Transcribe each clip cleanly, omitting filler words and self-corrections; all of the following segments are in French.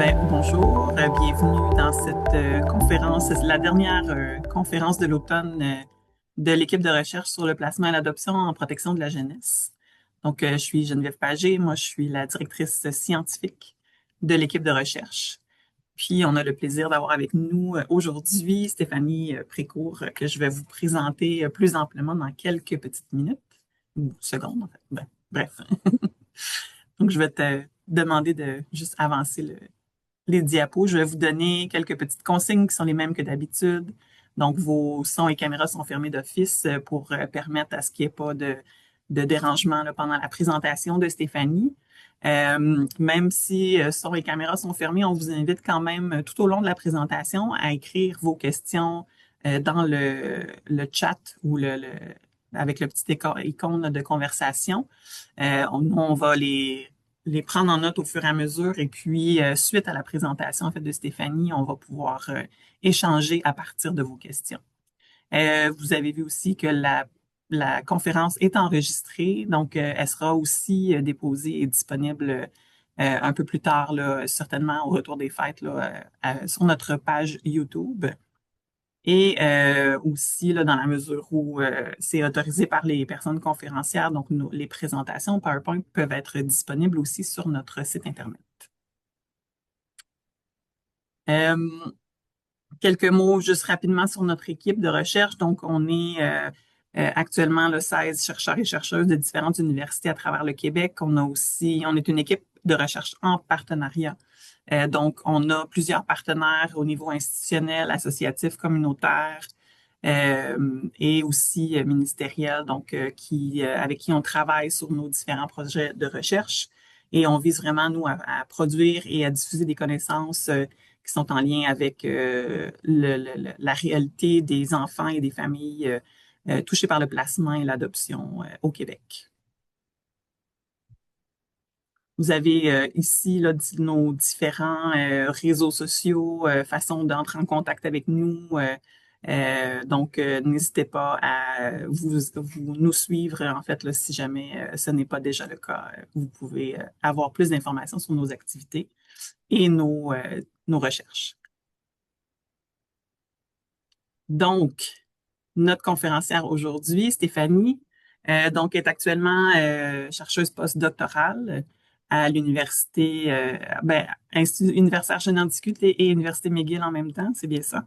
Bonjour, bienvenue dans cette conférence. C'est la dernière conférence de l'automne de l'équipe de recherche sur le placement et l'adoption en protection de la jeunesse. Donc, je suis Geneviève Pagé, moi je suis la directrice scientifique de l'équipe de recherche. Puis, on a le plaisir d'avoir avec nous aujourd'hui Stéphanie Précourt, que je vais vous présenter plus amplement dans quelques petites minutes, ou secondes en fait. Bref. Donc, je vais te demander de juste avancer les diapos. Je vais vous donner quelques petites consignes qui sont les mêmes que d'habitude. Donc, vos sons et caméras sont fermés d'office pour permettre à ce qu'il n'y ait pas de dérangement là, pendant la présentation de Stéphanie. Même si son et caméras sont fermés, on vous invite quand même tout au long de la présentation à écrire vos questions dans le chat ou avec le petit icône de conversation. On va les prendre en note au fur et à mesure et puis suite à la présentation en fait de Stéphanie, on va pouvoir échanger à partir de vos questions. Vous avez vu aussi que la conférence est enregistrée, donc elle sera aussi déposée et disponible un peu plus tard, là, certainement au retour des fêtes, là, sur notre page YouTube. Et aussi, là, dans la mesure où c'est autorisé par les personnes conférencières, donc les présentations PowerPoint peuvent être disponibles aussi sur notre site Internet. Euh, Quelques mots juste rapidement sur notre équipe de recherche. Donc, on est actuellement là, 16 chercheurs et chercheuses de différentes universités à travers le Québec. On est une équipe de recherche en partenariat. Donc, on a plusieurs partenaires au niveau institutionnel, associatif, communautaire et aussi ministériel, donc avec qui on travaille sur nos différents projets de recherche. Et on vise vraiment, nous, à produire et à diffuser des connaissances qui sont en lien avec la réalité des enfants et des familles touchées par le placement et l'adoption au Québec. Vous avez ici là, nos différents réseaux sociaux, façon d'entrer en contact avec nous. Donc, n'hésitez pas à vous nous suivre, en fait, là, si jamais ce n'est pas déjà le cas. Vous pouvez avoir plus d'informations sur nos activités et nos recherches. Donc, notre conférencière aujourd'hui, Stéphanie, donc est actuellement chercheuse postdoctorale à l'université, Institut universitaire Chenin-Discute et Université McGill en même temps, c'est bien ça.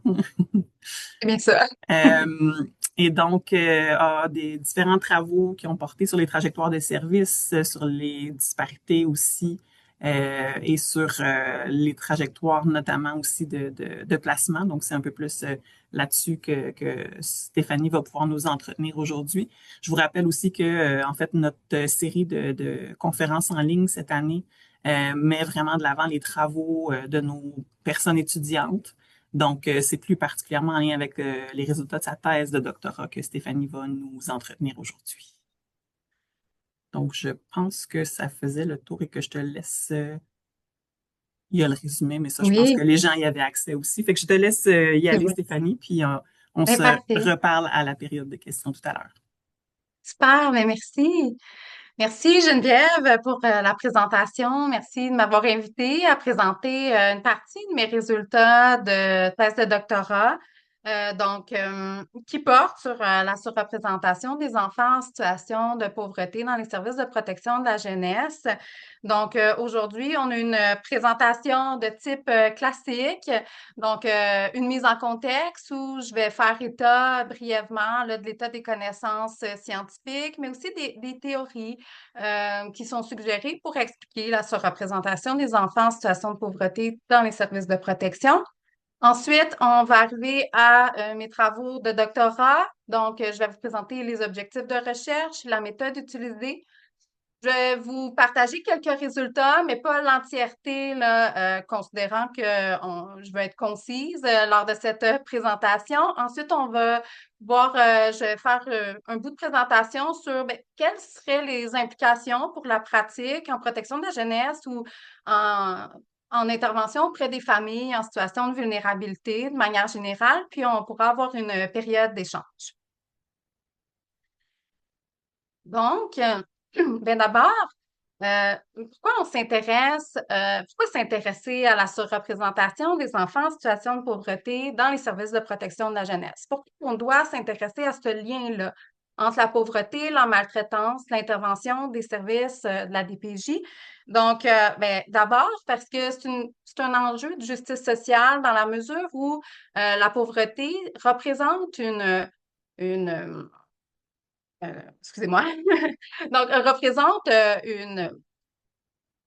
C'est bien ça. Et donc, a des différents travaux qui ont porté sur les trajectoires de service, sur les disparités aussi, et sur les trajectoires notamment aussi de placement. Donc, c'est un peu plus là-dessus que Stéphanie va pouvoir nous entretenir aujourd'hui. Je vous rappelle aussi que, en fait, notre série de conférences en ligne cette année met vraiment de l'avant les travaux de nos personnes étudiantes. Donc, c'est plus particulièrement en lien avec les résultats de sa thèse de doctorat que Stéphanie va nous entretenir aujourd'hui. Donc, je pense que ça faisait le tour et que je te laisse. Il y a le résumé, mais ça, je pense que Oui, les gens y avaient accès aussi. Fait que je te laisse y c'est aller, vrai. Stéphanie, puis on se Parfait. reparle à la période de questions tout à l'heure. Super, mais merci. Merci Geneviève pour la présentation. Merci de m'avoir invité à présenter une partie de mes résultats de thèse de doctorat, qui porte sur la surreprésentation des enfants en situation de pauvreté dans les services de protection de la jeunesse. Donc, aujourd'hui, on a une présentation de type classique, une mise en contexte où je vais faire état brièvement là, de l'état des connaissances scientifiques, mais aussi des théories qui sont suggérées pour expliquer la surreprésentation des enfants en situation de pauvreté dans les services de protection. Ensuite, on va arriver à mes travaux de doctorat. Donc, je vais vous présenter les objectifs de recherche, la méthode utilisée. Je vais vous partager quelques résultats, mais pas l'entièreté, là, considérant que je vais être concise lors de cette présentation. Ensuite, on va voir, je vais faire un bout de présentation sur quelles seraient les implications pour la pratique en protection de la jeunesse ou en, en intervention auprès des familles en situation de vulnérabilité de manière générale, puis on pourra avoir une période d'échange. Donc, d'abord, Pourquoi on s'intéresse, pourquoi s'intéresser à la surreprésentation des enfants en situation de pauvreté dans les services de protection de la jeunesse? Pourquoi on doit s'intéresser à ce lien-là entre la pauvreté, la maltraitance, l'intervention des services de la DPJ? Donc, ben, d'abord, parce que c'est un enjeu de justice sociale dans la mesure où la pauvreté représente une excusez-moi, donc représente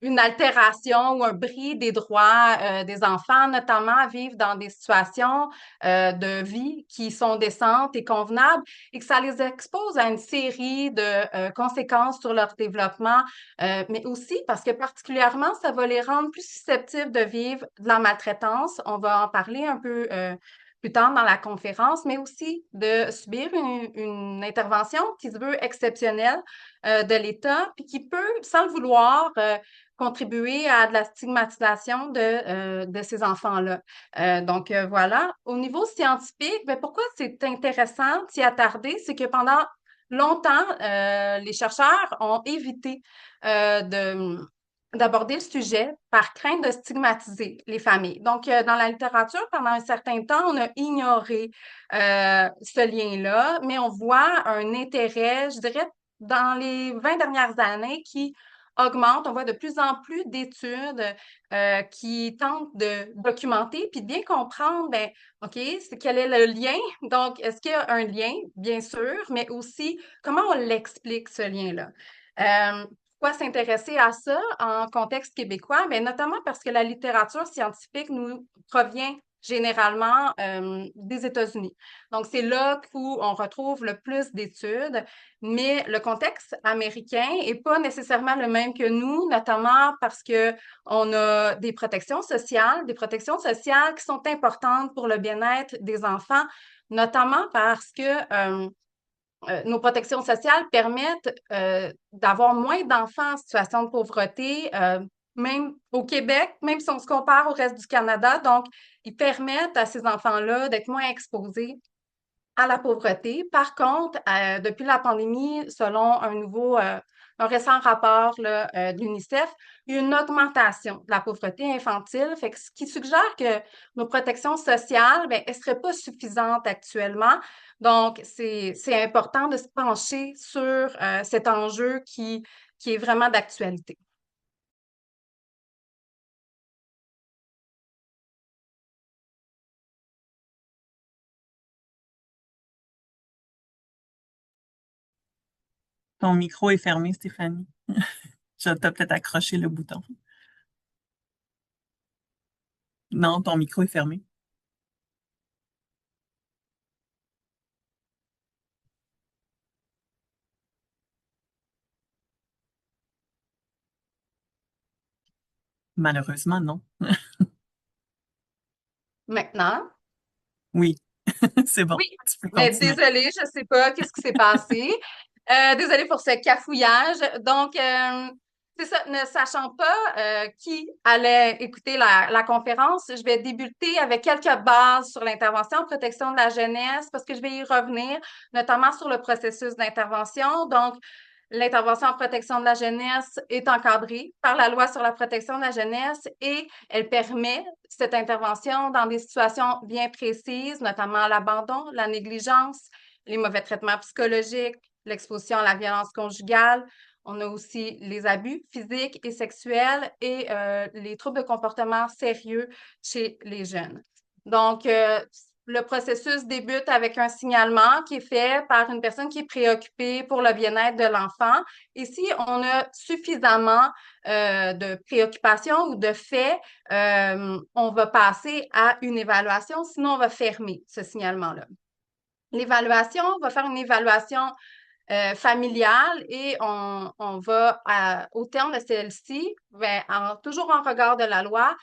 une altération ou un bris des droits des enfants, notamment à vivre dans des situations de vie qui sont décentes et convenables et que ça les expose à une série de conséquences sur leur développement, mais aussi parce que particulièrement, ça va les rendre plus susceptibles de vivre de la maltraitance. On va en parler un peu plus tard dans la conférence, mais aussi de subir une intervention qui se veut exceptionnelle de l'État, puis qui peut, sans le vouloir, contribuer à de la stigmatisation de ces enfants-là. Donc, voilà. Au niveau scientifique, ben, pourquoi c'est intéressant d'y attarder? C'est que pendant longtemps, les chercheurs ont évité d'aborder le sujet par crainte de stigmatiser les familles. Donc, dans la littérature, pendant un certain temps, on a ignoré ce lien-là, mais on voit un intérêt, je dirais, dans les 20 dernières années qui augmente. On voit de plus en plus d'études qui tentent de documenter puis de bien comprendre, ben, OK, quel est le lien? Donc, est-ce qu'il y a un lien? Bien sûr, mais aussi comment on l'explique, ce lien-là? Pourquoi s'intéresser à ça en contexte québécois? Bien, notamment parce que la littérature scientifique nous provient généralement des États-Unis. Donc, c'est là où on retrouve le plus d'études, mais le contexte américain est pas nécessairement le même que nous, notamment parce que on a des protections sociales qui sont importantes pour le bien-être des enfants, notamment parce que nos protections sociales permettent d'avoir moins d'enfants en situation de pauvreté, même au Québec, même si on se compare au reste du Canada. Donc, ils permettent à ces enfants-là d'être moins exposés à la pauvreté. Par contre, depuis la pandémie, selon un récent rapport là, de l'UNICEF, il y a une augmentation de la pauvreté infantile, fait que, ce qui suggère que nos protections sociales, ben, elles seraient pas suffisantes actuellement. Donc, c'est important de se pencher sur cet enjeu qui est vraiment d'actualité. Ton micro est fermé, Stéphanie. Tu as peut-être accroché le bouton. Non, ton micro est fermé. Malheureusement, non. Maintenant, Oui, c'est bon. oui, Tu peux mais continuer. désolée, je sais pas qu'est-ce qui s'est passé. Désolée pour ce cafouillage. Donc, c'est ça, ne sachant pas qui allait écouter la conférence, je vais débuter avec quelques bases sur l'intervention en protection de la jeunesse parce que je vais y revenir, notamment sur le processus d'intervention. Donc, l'intervention en protection de la jeunesse est encadrée par la loi sur la protection de la jeunesse et elle permet cette intervention dans des situations bien précises, notamment l'abandon, la négligence, les mauvais traitements psychologiques, l'exposition à la violence conjugale. On a aussi les abus physiques et sexuels et les troubles de comportement sérieux chez les jeunes. Donc, le processus débute avec un signalement qui est fait par une personne qui est préoccupée pour le bien-être de l'enfant. Et si on a suffisamment de préoccupations ou de faits, on va passer à une évaluation, sinon on va fermer ce signalement-là. L'évaluation, on va faire une évaluation familiale et on va, au terme de celle-ci, ben, toujours en regard de la loi,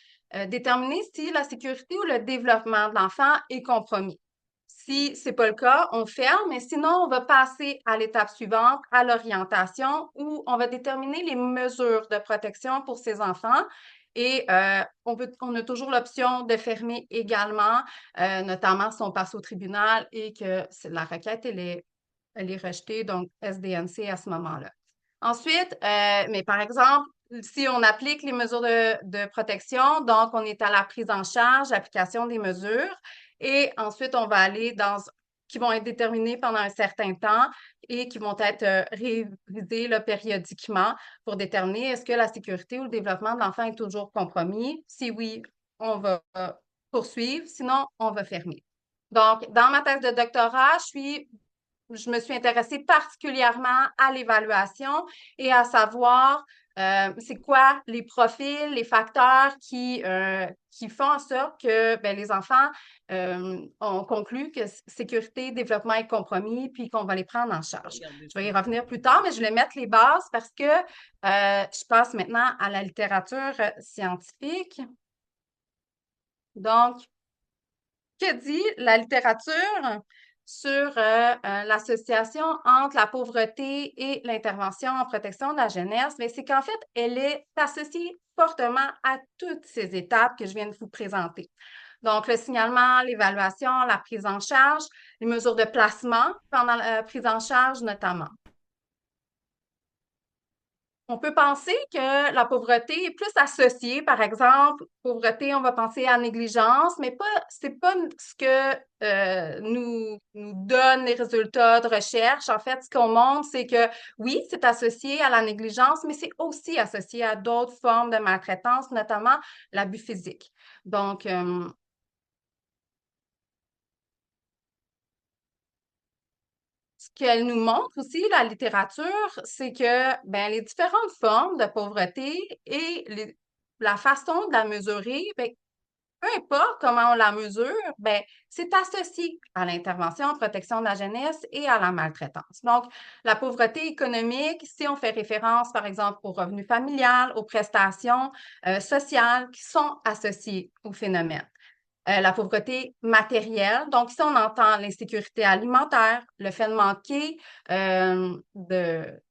déterminer si la sécurité ou le développement de l'enfant est compromis. Si c'est pas le cas, on ferme, mais sinon, on va passer à l'étape suivante, à l'orientation, où on va déterminer les mesures de protection pour ces enfants. Et on a toujours l'option de fermer également, notamment si on passe au tribunal et que la requête elle est rejetée, donc SDNC à ce moment-là. Ensuite, mais par exemple, si on applique les mesures de protection, donc on est à la prise en charge, application des mesures, et ensuite on va aller qui vont être déterminées pendant un certain temps et qui vont être révisées là, périodiquement pour déterminer est-ce que la sécurité ou le développement de l'enfant est toujours compromis. Si oui, on va poursuivre, sinon on va fermer. Donc, dans ma thèse de doctorat, je me suis intéressée particulièrement à l'évaluation et à savoir c'est quoi les profils, les facteurs qui font en sorte que ben, les enfants ont conclu que sécurité, développement et compromis, puis qu'on va les prendre en charge. Regardez Je vais ça. y revenir plus tard, mais je voulais mettre les bases parce que je passe maintenant à la littérature scientifique. Donc, que dit la littérature sur l'association entre la pauvreté et l'intervention en protection de la jeunesse? Bien, c'est qu'en fait, elle est associée fortement à toutes ces étapes que je viens de vous présenter. Donc, le signalement, l'évaluation, la prise en charge, les mesures de placement pendant la prise en charge notamment. On peut penser que la pauvreté est plus associée, par exemple, pauvreté, on va penser à négligence, mais c'est pas ce que nous donne les résultats de recherche. En fait, ce qu'on montre, c'est que oui, c'est associé à la négligence, mais c'est aussi associé à d'autres formes de maltraitance, notamment l'abus physique. Donc, ce qu'elle nous montre aussi, la littérature, c'est que ben, les différentes formes de pauvreté et la façon de la mesurer, ben, peu importe comment on la mesure, ben, c'est associé à l'intervention en protection de la jeunesse et à la maltraitance. Donc, la pauvreté économique, si on fait référence, par exemple, au revenu familial, aux prestations sociales qui sont associées au phénomène. La pauvreté matérielle. Donc, si on entend l'insécurité alimentaire, le fait de manquer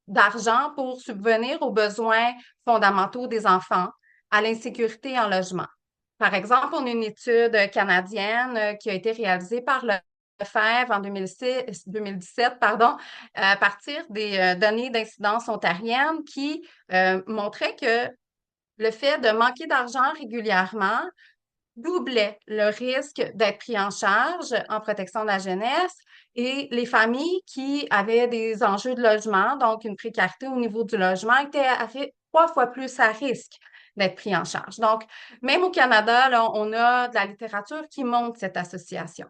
d'argent pour subvenir aux besoins fondamentaux des enfants, à l'insécurité en logement. Par exemple, on a une étude canadienne qui a été réalisée par le Lefebvre en 2017, pardon, à partir des données d'incidence ontarienne qui montrait que le fait de manquer d'argent régulièrement doublait le risque d'être pris en charge en protection de la jeunesse et les familles qui avaient des enjeux de logement, donc une précarité au niveau du logement, avaient 3 fois plus à risque d'être pris en charge. Donc, même au Canada, là, on a de la littérature qui montre cette association.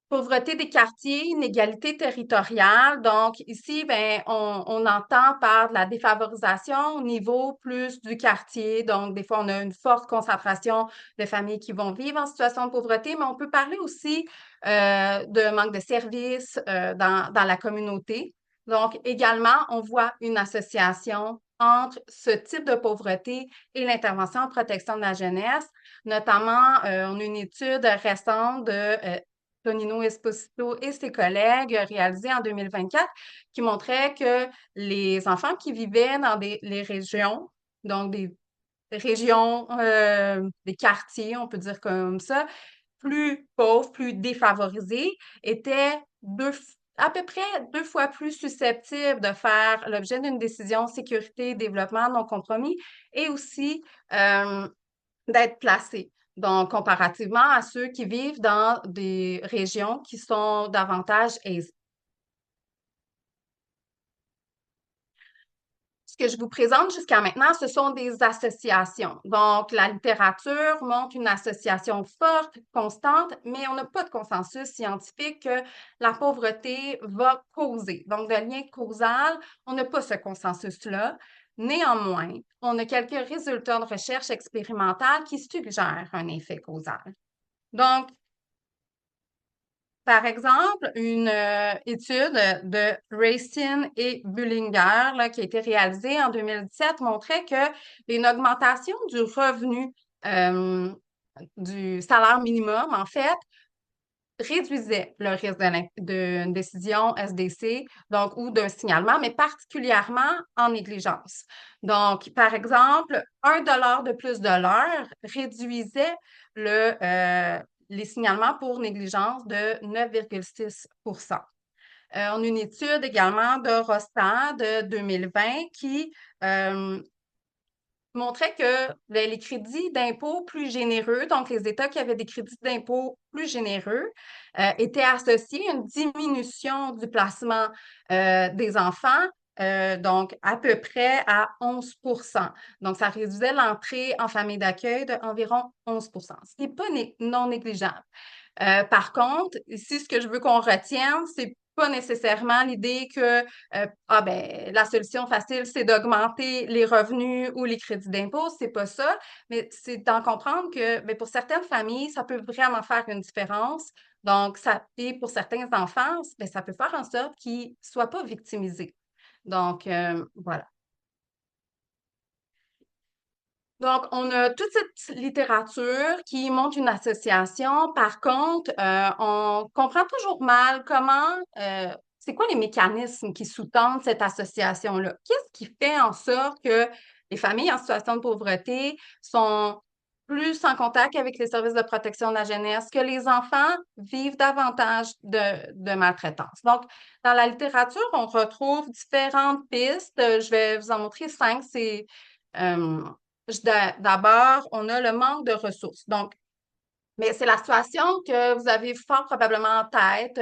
Pauvreté des quartiers, inégalité territoriale. Donc, ici, ben, on entend par de la défavorisation au niveau plus du quartier. Donc, des fois, on a une forte concentration de familles qui vont vivre en situation de pauvreté, mais on peut parler aussi de manque de services dans la communauté. Donc, également, on voit une association entre ce type de pauvreté et l'intervention en protection de la jeunesse. Notamment, on a une étude récente de Tonino Esposito et ses collègues réalisés en 2024 qui montraient que les enfants qui vivaient dans les régions, donc des régions, des quartiers, on peut dire comme ça, plus pauvres, plus défavorisés, étaient à peu près 2 fois plus susceptibles de faire l'objet d'une décision sécurité, développement non compromis et aussi d'être placés. Donc, comparativement à ceux qui vivent dans des régions qui sont davantage aisées. Ce que je vous présente jusqu'à maintenant, ce sont des associations. Donc, la littérature montre une association forte, constante, mais on n'a pas de consensus scientifique que la pauvreté va causer. Donc, de lien causal, on n'a pas ce consensus-là. Néanmoins, on a quelques résultats de recherche expérimentale qui suggèrent un effet causal. Donc, par exemple, une étude de Racine et Bullinger là, qui a été réalisée en 2017 montrait que une augmentation du revenu du salaire minimum, en fait, réduisait le risque d'une décision SDC, donc, ou d'un signalement, mais particulièrement en négligence. Donc, par exemple, 1 dollar de plus de l'heure réduisait les signalements pour négligence de 9,6 %. on a une étude également de Rostad de 2020 qui montrait que les crédits d'impôt plus généreux, donc les États qui avaient des crédits d'impôt plus généreux, étaient associés à une diminution du placement des enfants, donc à peu près à 11. Donc, ça réduisait l'entrée en famille d'accueil d'environ 11, ce qui n'est pas non négligeable. Par contre, ici, ce que je veux qu'on retienne, c'est pas nécessairement l'idée que la solution facile, c'est d'augmenter les revenus ou les crédits d'impôt. C'est pas ça, mais c'est d'en comprendre que pour certaines familles, ça peut vraiment faire une différence. Donc, et pour certains enfants, ça peut faire en sorte qu'ils ne soient pas victimisés. Donc, voilà. Donc, on a toute cette littérature qui montre une association. Par contre, on comprend toujours mal c'est quoi les mécanismes qui sous-tendent cette association-là? Qu'est-ce qui fait en sorte que les familles en situation de pauvreté sont plus en contact avec les services de protection de la jeunesse, que les enfants vivent davantage de maltraitance? Donc, dans la littérature, on retrouve différentes pistes. Je vais vous en montrer 5. Euh, D'abord, on a le manque de ressources. Donc, mais c'est la situation que vous avez fort probablement en tête.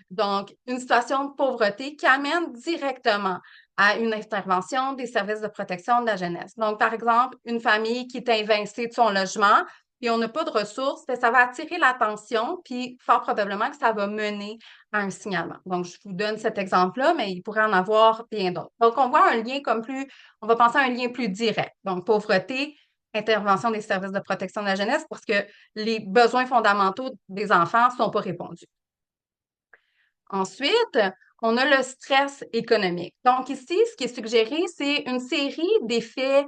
Donc, une situation de pauvreté qui amène directement à une intervention des services de protection de la jeunesse. Donc, par exemple, une famille qui est évincée de son logement, puis on n'a pas de ressources, bien, ça va attirer l'attention, puis fort probablement que ça va mener à un signalement. Donc, je vous donne cet exemple-là, mais il pourrait en avoir bien d'autres. Donc, on voit un lien on va penser à un lien plus direct. Donc, pauvreté, intervention des services de protection de la jeunesse, parce que les besoins fondamentaux des enfants ne sont pas répondus. Ensuite, on a le stress économique. Donc ici, ce qui est suggéré, c'est une série d'effets,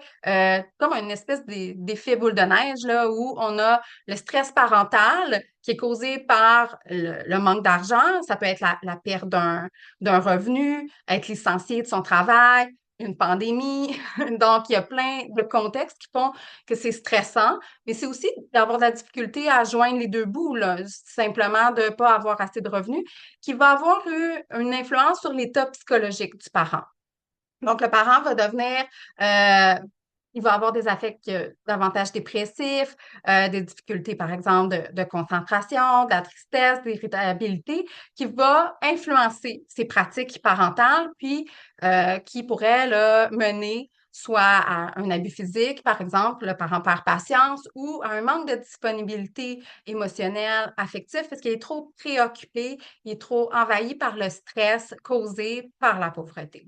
comme une espèce d'effet boule de neige, là, où on a le stress parental qui est causé par le manque d'argent. Ça peut être la perte d'un revenu, être licencié de son travail, une pandémie. Donc, il y a plein de contextes qui font que c'est stressant, mais c'est aussi d'avoir de la difficulté à joindre les deux bouts, là, simplement de ne pas avoir assez de revenus, qui va avoir une influence sur l'état psychologique du parent. Donc, le parent va devenir, il va avoir des affects davantage dépressifs, des difficultés, par exemple, de concentration, de la tristesse, de l'irritabilité, qui va influencer ses pratiques parentales, puis qui pourrait là, mener soit à un abus physique, par exemple, le parent perd patience, ou à un manque de disponibilité émotionnelle, affective, parce qu'il est trop préoccupé, il est trop envahi par le stress causé par la pauvreté.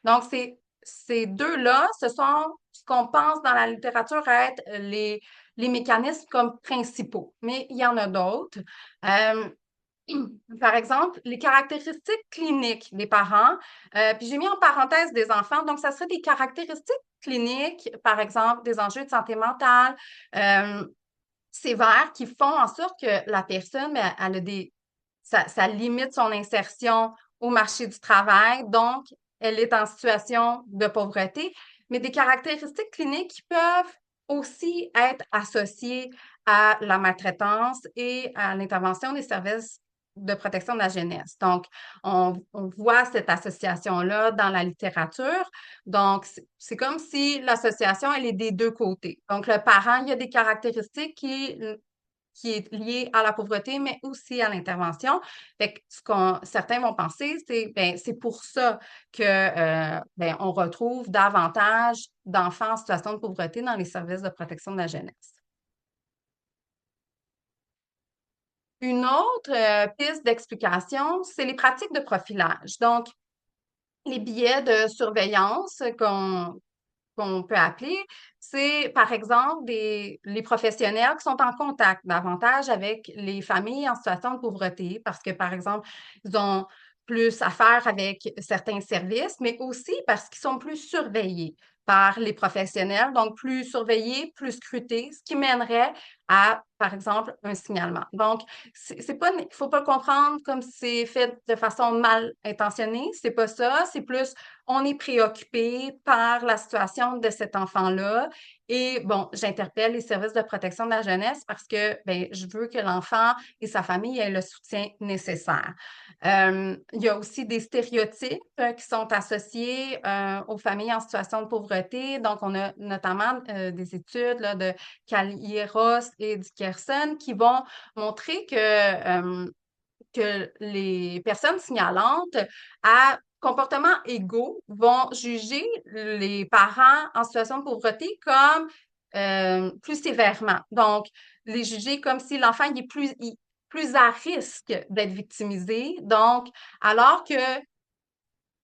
Donc, ces deux-là, ce sont ce qu'on pense dans la littérature être les mécanismes comme principaux, mais il y en a d'autres. Euh, Par exemple, les caractéristiques cliniques des parents, puis j'ai mis en parenthèse des enfants, donc ça serait des caractéristiques cliniques, par exemple, des enjeux de santé mentale sévères qui font en sorte que la personne, elle a ça limite son insertion au marché du travail, donc elle est en situation de pauvreté, mais des caractéristiques cliniques qui peuvent aussi être associées à la maltraitance et à l'intervention des services de protection de la jeunesse. Donc, on voit cette association-là dans la littérature. Donc, c'est comme si l'association, elle est des deux côtés. Donc, le parent, il y a des caractéristiques qui est lié à la pauvreté, mais aussi à l'intervention. Fait que certains vont penser, c'est pour ça que on retrouve davantage d'enfants en situation de pauvreté dans les services de protection de la jeunesse. Une autre piste d'explication, c'est les pratiques de profilage. Donc, les billets de surveillance qu'on peut appeler, c'est par exemple les professionnels qui sont en contact davantage avec les familles en situation de pauvreté parce que, par exemple, ils ont plus à faire avec certains services, mais aussi parce qu'ils sont plus surveillés par les professionnels, donc plus surveillé, plus scruté, ce qui mènerait à, par exemple, un signalement. Donc, c'est pas, il faut pas le comprendre comme si c'est fait de façon mal intentionnée, c'est pas ça, c'est plus on est préoccupé par la situation de cet enfant-là et bon, j'interpelle les services de protection de la jeunesse parce que ben, je veux que l'enfant et sa famille aient le soutien nécessaire. Il y a aussi des stéréotypes qui sont associés aux familles en situation de pauvreté. Donc, on a notamment des études là, de Kalieros et Dickerson qui vont montrer que les personnes signalantes à comportements égaux vont juger les parents en situation de pauvreté comme plus sévèrement. Donc, les juger comme si l'enfant est plus à risque d'être victimisé. Donc, alors que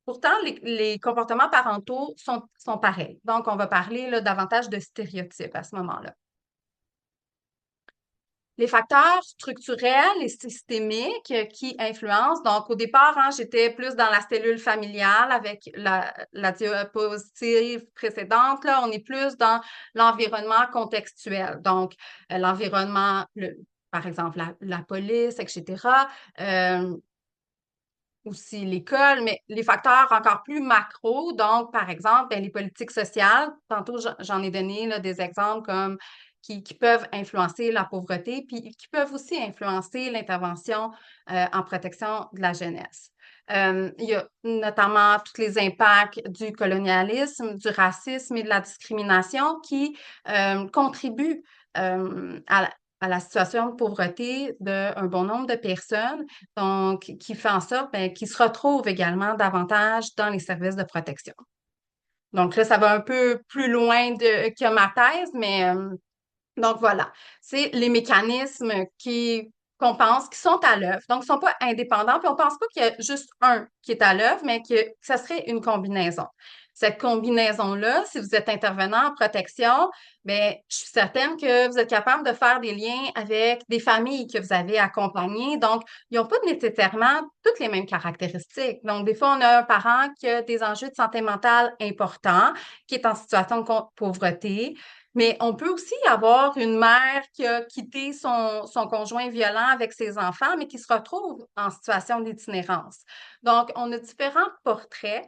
pourtant, les comportements parentaux sont pareils. Donc, on va parler là, davantage de stéréotypes à ce moment-là. Les facteurs structurels et systémiques qui influencent. Donc, au départ, hein, j'étais plus dans la cellule familiale avec la diapositive précédente. Là, on est plus dans l'environnement contextuel. Donc, l'environnement, par exemple, la police, etc. Euh, aussi l'école, mais les facteurs encore plus macro, donc par exemple, ben, les politiques sociales, tantôt j'en ai donné là, des exemples comme qui peuvent influencer la pauvreté, puis qui peuvent aussi influencer l'intervention en protection de la jeunesse. Il y a notamment tous les impacts du colonialisme, du racisme et de la discrimination qui contribuent à la situation de pauvreté d'un bon nombre de personnes, donc qui fait en sorte qu'ils se retrouvent également davantage dans les services de protection. Donc là, ça va un peu plus loin que ma thèse, mais donc voilà, c'est les mécanismes qu'on pense qui sont à l'œuvre. Donc, ils ne sont pas indépendants, puis on ne pense pas qu'il y a juste un qui est à l'œuvre, mais que ça serait une combinaison. Cette combinaison-là, si vous êtes intervenant en protection, bien, je suis certaine que vous êtes capable de faire des liens avec des familles que vous avez accompagnées. Donc, ils n'ont pas nécessairement toutes les mêmes caractéristiques. Donc, des fois, on a un parent qui a des enjeux de santé mentale importants, qui est en situation de pauvreté. Mais on peut aussi avoir une mère qui a quitté son conjoint violent avec ses enfants, mais qui se retrouve en situation d'itinérance. Donc, on a différents portraits.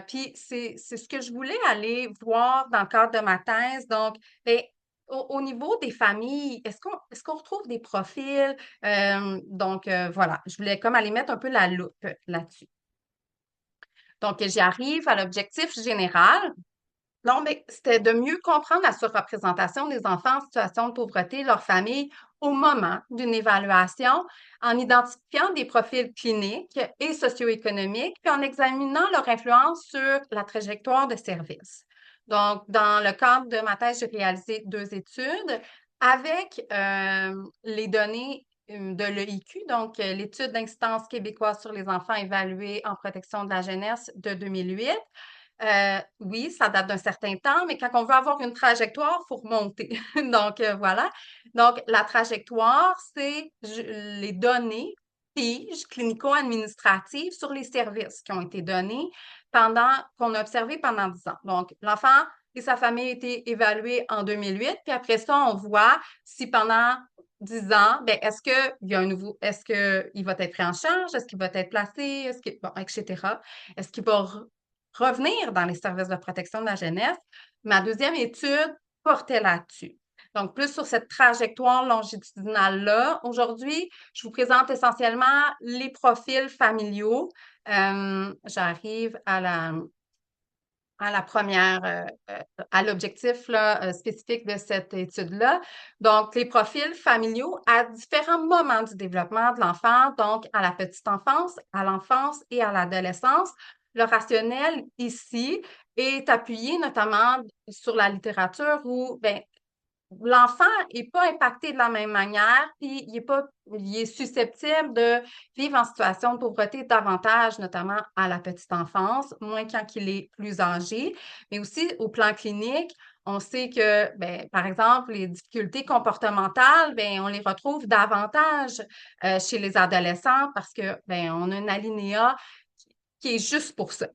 Puis, c'est ce que je voulais aller voir dans le cadre de ma thèse. Donc, bien, au niveau des familles, est-ce qu'on retrouve des profils? Donc, voilà, je voulais comme aller mettre un peu la loupe là-dessus. Donc, j'y arrive à l'objectif général. Non, mais c'était de mieux comprendre la surreprésentation des enfants en situation de pauvreté, leur famille, au moment d'une évaluation, en identifiant des profils cliniques et socio-économiques, puis en examinant leur influence sur la trajectoire de service. Donc, dans le cadre de ma thèse, j'ai réalisé 2 études avec les données de l'EIQ, donc l'étude d'incidence québécoise sur les enfants évalués en protection de la jeunesse de 2008. Oui, ça date d'un certain temps, mais quand on veut avoir une trajectoire, il faut remonter. Donc, voilà. Donc, la trajectoire, c'est les données TIGE, clinico-administratives, sur les services qui ont été donnés qu'on a observé pendant 10 ans. Donc, l'enfant et sa famille ont été évalués en 2008, puis après ça, on voit si pendant 10 ans, ben, est-ce qu'il va être pris en charge? Est-ce qu'il va être placé? Bon, etc. Est-ce qu'il va revenir dans les services de protection de la jeunesse? Ma deuxième étude portait là-dessus. Donc, plus sur cette trajectoire longitudinale-là. Aujourd'hui, je vous présente essentiellement les profils familiaux. J'arrive à la première, à l'objectif là, spécifique de cette étude-là. Donc, les profils familiaux à différents moments du développement de l'enfant, donc à la petite enfance, à l'enfance et à l'adolescence. Le rationnel ici est appuyé notamment sur la littérature où ben, l'enfant n'est pas impacté de la même manière, puis il est susceptible de vivre en situation de pauvreté davantage, notamment à la petite enfance, moins quand il est plus âgé. Mais aussi au plan clinique, on sait que, ben, par exemple, les difficultés comportementales, ben, on les retrouve davantage chez les adolescents parce que, ben, on a un alinéa qui est juste pour ça.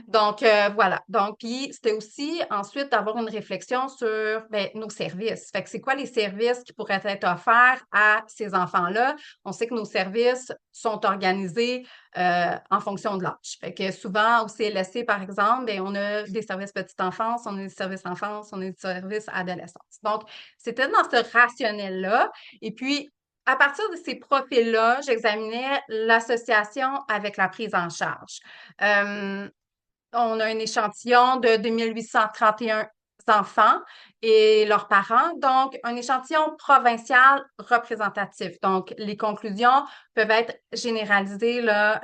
Donc, voilà. Donc, puis c'était aussi ensuite d'avoir une réflexion sur ben, nos services. Fait que c'est quoi les services qui pourraient être offerts à ces enfants-là? On sait que nos services sont organisés en fonction de l'âge. Fait que souvent, au CLSC, par exemple, ben, on a des services petite enfance, on a des services enfance, on a des services adolescence. Donc, c'était dans ce rationnel-là. Et puis, à partir de ces profils-là, j'examinais l'association avec la prise en charge. Euh, on a un échantillon de 2831 enfants et leurs parents, donc un échantillon provincial représentatif. Donc, les conclusions peuvent être généralisées là,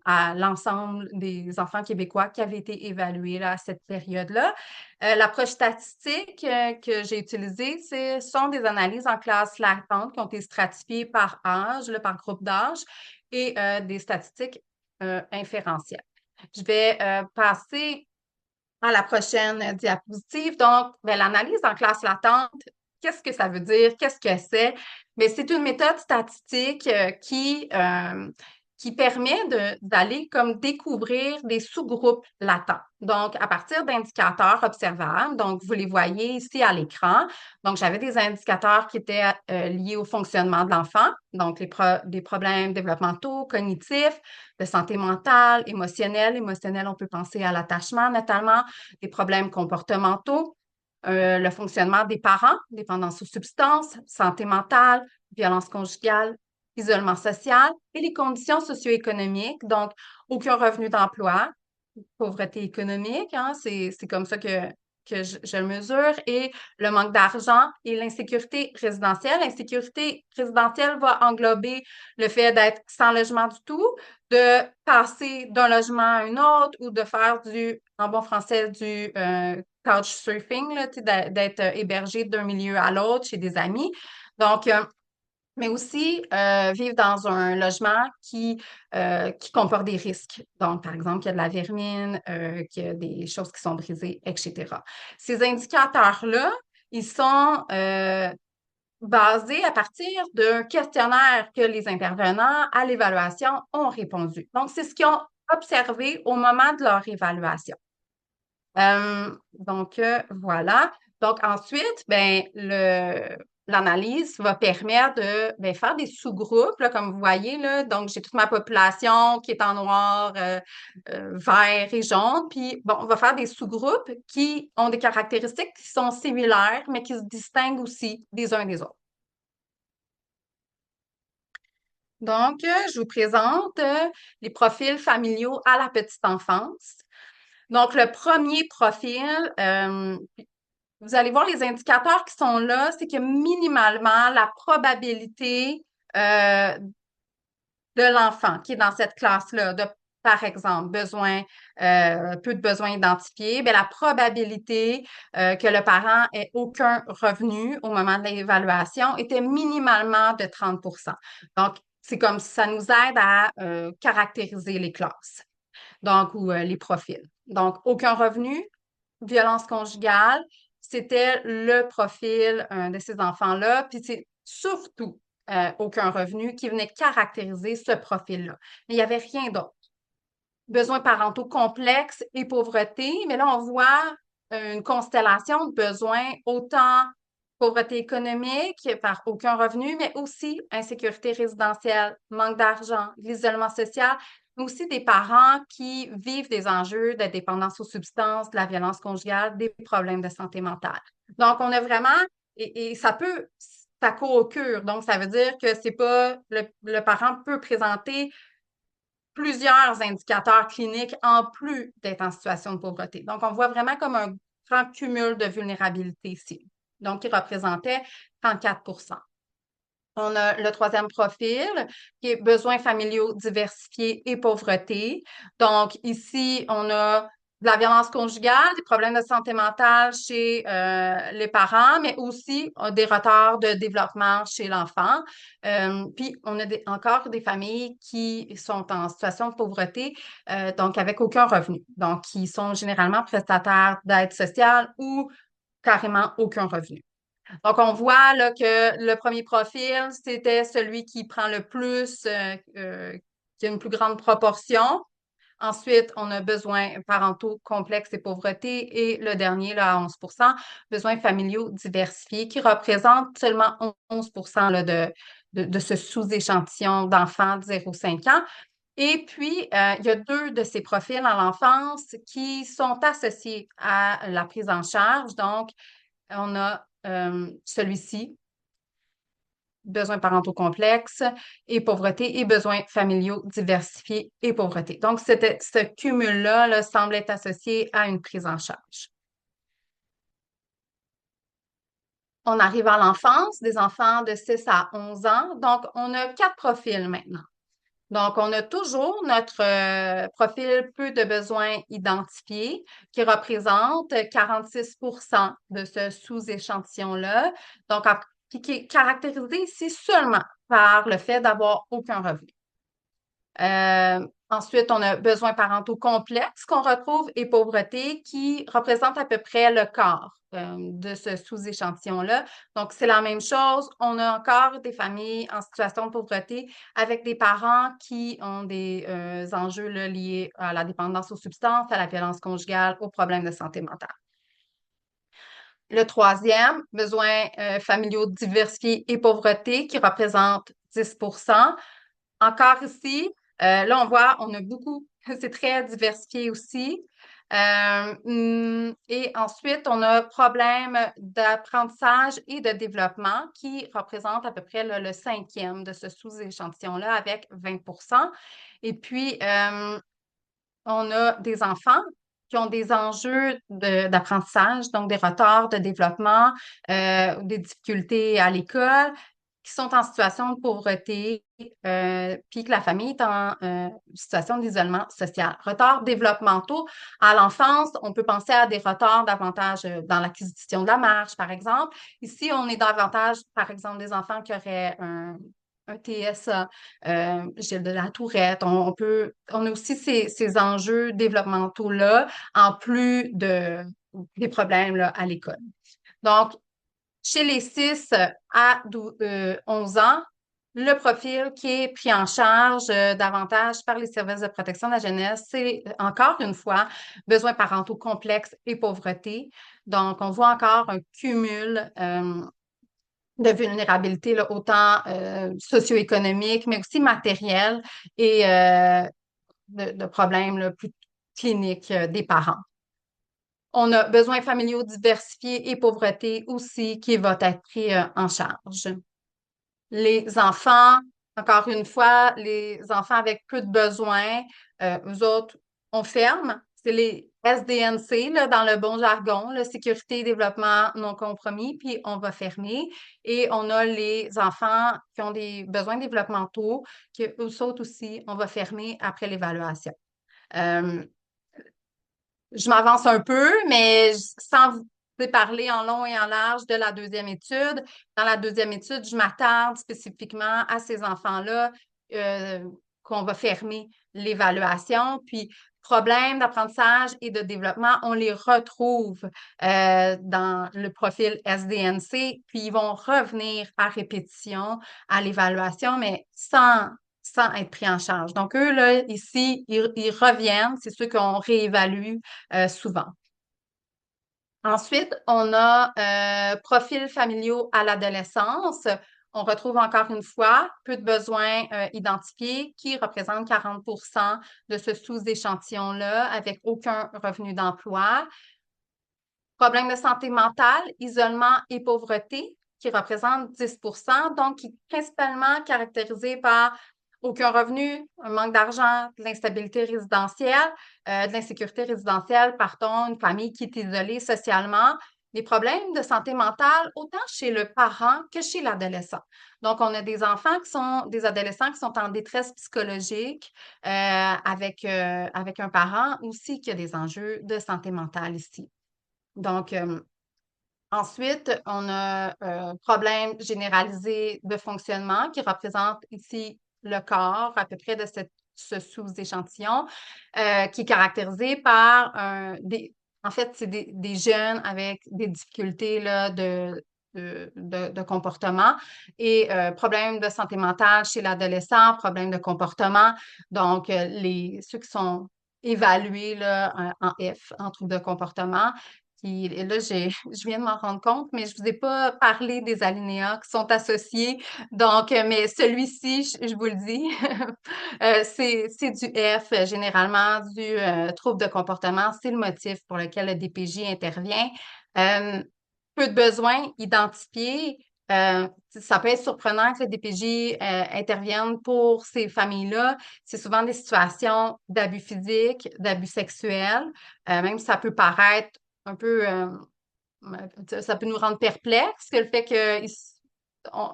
à l'ensemble des enfants québécois qui avaient été évalués là, à cette période-là. L'approche statistique que j'ai utilisée, ce sont des analyses en classe latente qui ont été stratifiées par âge, là, par groupe d'âge, et des statistiques inférentielles. Je vais passer à la prochaine diapositive. Donc, ben, l'analyse en classe latente, qu'est-ce que ça veut dire? Qu'est-ce que c'est? Mais c'est une méthode statistique qui permet d'aller comme découvrir des sous-groupes latents. Donc, à partir d'indicateurs observables, donc vous les voyez ici à l'écran. Donc, j'avais des indicateurs qui étaient liés au fonctionnement de l'enfant, donc des problèmes développementaux, cognitifs, de santé mentale, émotionnelle. Émotionnelle, on peut penser à l'attachement notamment, des problèmes comportementaux, le fonctionnement des parents, dépendance aux substances, santé mentale, violence conjugale, isolement social et les conditions socio-économiques, donc aucun revenu d'emploi, pauvreté économique, hein, c'est comme ça que je le mesure, et le manque d'argent et l'insécurité résidentielle. L'insécurité résidentielle va englober le fait d'être sans logement du tout, de passer d'un logement à un autre ou de faire en bon français, du couchsurfing, là, d'être hébergé d'un milieu à l'autre chez des amis. Donc, mais aussi vivre dans un logement qui comporte des risques. Donc, par exemple, qu'il y a de la vermine, qu'il y a des choses qui sont brisées, etc. Ces indicateurs-là, ils sont basés à partir d'un questionnaire que les intervenants à l'évaluation ont répondu. Donc, c'est ce qu'ils ont observé au moment de leur évaluation. Voilà. Donc ensuite, ben l'analyse va permettre de ben, faire des sous-groupes, là, comme vous voyez, là. Donc, j'ai toute ma population qui est en noir, vert et jaune. Puis, bon, on va faire des sous-groupes qui ont des caractéristiques qui sont similaires, mais qui se distinguent aussi des uns des autres. Donc, je vous présente les profils familiaux à la petite enfance. Donc, le premier profil, vous allez voir les indicateurs qui sont là, c'est que minimalement, la probabilité de l'enfant qui est dans cette classe-là, de, par exemple, peu de besoins identifiés, bien, la probabilité que le parent ait aucun revenu au moment de l'évaluation était minimalement de 30. Donc, c'est comme ça nous aide à caractériser les classes, donc, ou les profils. Donc, aucun revenu, violence conjugale, c'était le profil de ces enfants-là. Puis c'est surtout aucun revenu qui venait caractériser ce profil-là. Mais il n'y avait rien d'autre. Besoins parentaux complexes et pauvreté, mais là, on voit une constellation de besoins, autant pauvreté économique par aucun revenu, mais aussi insécurité résidentielle, manque d'argent, l'isolement social, mais aussi des parents qui vivent des enjeux de dépendance aux substances, de la violence conjugale, des problèmes de santé mentale. Donc, on a vraiment, et ça co-occure. Donc, ça veut dire que c'est pas, le parent peut présenter plusieurs indicateurs cliniques en plus d'être en situation de pauvreté. Donc, on voit vraiment comme un grand cumul de vulnérabilité ici. Donc, il représentait 34. On a le troisième profil qui est besoins familiaux diversifiés et pauvreté. Donc, ici, on a de la violence conjugale, des problèmes de santé mentale chez les parents, mais aussi des retards de développement chez l'enfant. Puis, on a encore des familles qui sont en situation de pauvreté, donc avec aucun revenu. Donc, qui sont généralement prestataires d'aide sociale ou carrément aucun revenu. Donc, on voit là, que le premier profil, c'était celui qui prend le plus, qui a une plus grande proportion. Ensuite, on a besoins parentaux complexes et pauvreté. Et le dernier, là, à 11 besoins familiaux diversifiés, qui représentent seulement 11 là, de ce sous-échantillon d'enfants de 0,5 ans. Et puis, il y a deux de ces profils à l'enfance qui sont associés à la prise en charge. Donc, on a celui-ci, besoins parentaux complexes et pauvreté, et besoins familiaux diversifiés et pauvreté. Donc, ce cumul-là là, semble être associé à une prise en charge. On arrive à l'enfance, des enfants de 6 à 11 ans. Donc, on a quatre profils maintenant. Donc, on a toujours notre profil peu de besoins identifiés qui représente 46 de ce sous-échantillon-là. Donc, qui est caractérisé ici seulement par le fait d'avoir aucun revenu. Ensuite, on a besoins parentaux complexes qu'on retrouve et pauvreté qui représente à peu près le quart de ce sous-échantillon-là. Donc, c'est la même chose. On a encore des familles en situation de pauvreté avec des parents qui ont des enjeux là, liés à la dépendance aux substances, à la violence conjugale, aux problèmes de santé mentale. Le troisième, besoins familiaux diversifiés et pauvreté qui représente 10. Encore ici, là, on voit, on a beaucoup, c'est très diversifié aussi. Et ensuite, on a problème d'apprentissage et de développement qui représente à peu près le cinquième de ce sous-échantillon-là avec 20. Et puis, on a des enfants qui ont des enjeux d'apprentissage, donc des retards de développement, des difficultés à l'école, qui sont en situation de pauvreté, puis que la famille est en situation d'isolement social. Retards développementaux à l'enfance, on peut penser à des retards davantage dans l'acquisition de la marche, par exemple. Ici, on est davantage, par exemple, des enfants qui auraient un TSA, Gilles de la Tourette. On a aussi ces enjeux développementaux-là, en plus des problèmes là, à l'école. Donc, chez les 6 à 11 ans, le profil qui est pris en charge davantage par les services de protection de la jeunesse, c'est encore une fois besoins parentaux complexes et pauvreté. Donc, on voit encore un cumul de vulnérabilité, là, autant socio-économique, mais aussi matériel et de problèmes là, plus cliniques des parents. On a besoins familiaux diversifiés et pauvreté aussi qui va être pris en charge. Les enfants, encore une fois, les enfants avec peu de besoins, eux autres, on ferme. C'est les SDNC, là, dans le bon jargon, la sécurité et développement non compromis, puis on va fermer. Et on a les enfants qui ont des besoins développementaux, qui eux autres aussi, on va fermer après l'évaluation. Euh, je m'avance un peu, mais sans vous parler en long et en large de la deuxième étude. Dans la deuxième étude, je m'attarde spécifiquement à ces enfants-là qu'on va fermer l'évaluation. Puis, problèmes d'apprentissage et de développement, on les retrouve dans le profil SDNC, puis ils vont revenir à répétition à l'évaluation, mais sans être pris en charge. Donc, eux, là, ici, ils reviennent. C'est ceux qu'on réévalue souvent. Ensuite, on a profils familiaux à l'adolescence. On retrouve encore une fois peu de besoins identifiés qui représentent 40 de ce sous-échantillon-là avec aucun revenu d'emploi. Problèmes de santé mentale, isolement et pauvreté qui représentent 10 donc qui est principalement caractérisé par aucun revenu, un manque d'argent, de l'instabilité résidentielle, de l'insécurité résidentielle, pardon, une famille qui est isolée socialement, des problèmes de santé mentale, autant chez le parent que chez l'adolescent. Donc, on a des enfants des adolescents qui sont en détresse psychologique avec un parent aussi qui a des enjeux de santé mentale ici. Donc, ensuite, on a un problème généralisé de fonctionnement qui représente ici le corps, à peu près de ce sous-échantillon, qui est caractérisé par en fait, c'est des jeunes avec des difficultés là, de comportement et problèmes de santé mentale chez l'adolescent, problèmes de comportement. Donc, ceux qui sont évalué là, en F, en trouble de comportement. Puis et là, je viens de m'en rendre compte, mais je vous ai pas parlé des alinéas qui sont associés. Donc, mais celui-ci, je vous le dis, c'est du F, généralement du trouble de comportement. C'est le motif pour lequel le DPJ intervient. Euh, Peu de besoins identifiés. Ça peut être surprenant que le DPJ intervienne pour ces familles-là. C'est souvent des situations d'abus physiques, d'abus sexuels. Même si ça peut paraître un peu, ça peut nous rendre perplexes, que le fait que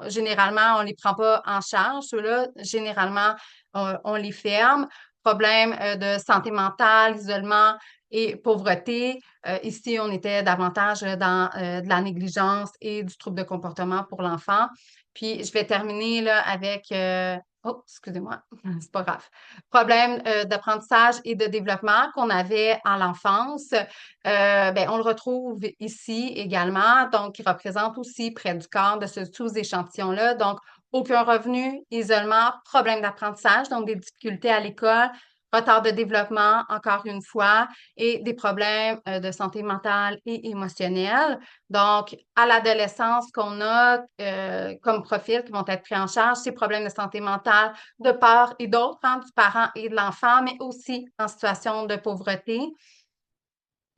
généralement, on les prend pas en charge. Ceux-là, généralement, on les ferme. Problème de santé mentale, isolement et pauvreté. Ici, on était davantage dans de la négligence et du trouble de comportement pour l'enfant. Puis, je vais terminer là, avec... oh, excusez-moi, c'est pas grave. Problème d'apprentissage et de développement qu'on avait à l'enfance. Ben, on le retrouve ici également, donc il représente aussi près du quart de ce sous-échantillon-là. Donc, aucun revenu, isolement, problème d'apprentissage, donc des difficultés à l'école, retard de développement, encore une fois, et des problèmes de santé mentale et émotionnelle. Donc, à l'adolescence, qu'on a comme profil qui vont être pris en charge, ces problèmes de santé mentale de part et d'autre, hein, du parent et de l'enfant, mais aussi en situation de pauvreté.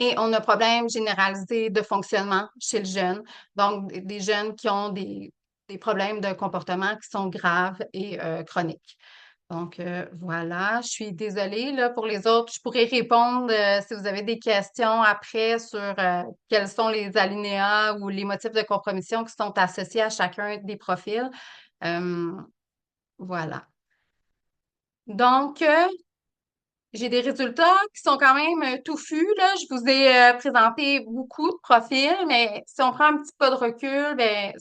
Et on a un problème généralisé de fonctionnement chez le jeune. Donc, des jeunes qui ont des problèmes de comportement qui sont graves et chroniques. Donc, voilà. Je suis désolée là, pour les autres. Je pourrais répondre si vous avez des questions après sur quels sont les alinéas ou les motifs de compromission qui sont associés à chacun des profils. Euh, voilà. Donc, j'ai des résultats qui sont quand même touffus, là. Je vous ai présenté beaucoup de profils, mais si on prend un petit peu de recul, ben,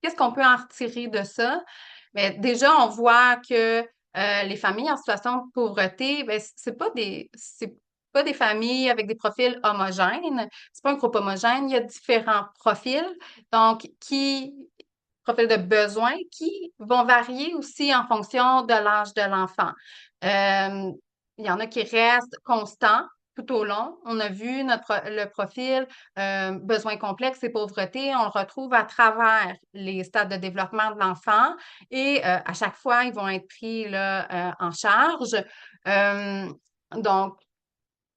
qu'est-ce qu'on peut en retirer de ça? Ben, déjà, on voit que les familles en situation de pauvreté, ben, c'est pas des familles avec des profils homogènes. C'est pas un groupe homogène. Il y a différents profils, donc profils de besoins qui vont varier aussi en fonction de l'âge de l'enfant. Euh, il y en a qui restent constants tout au long. On a vu le profil besoins complexes et pauvreté, on le retrouve à travers les stades de développement de l'enfant et à chaque fois, ils vont être pris là, en charge. Euh, donc,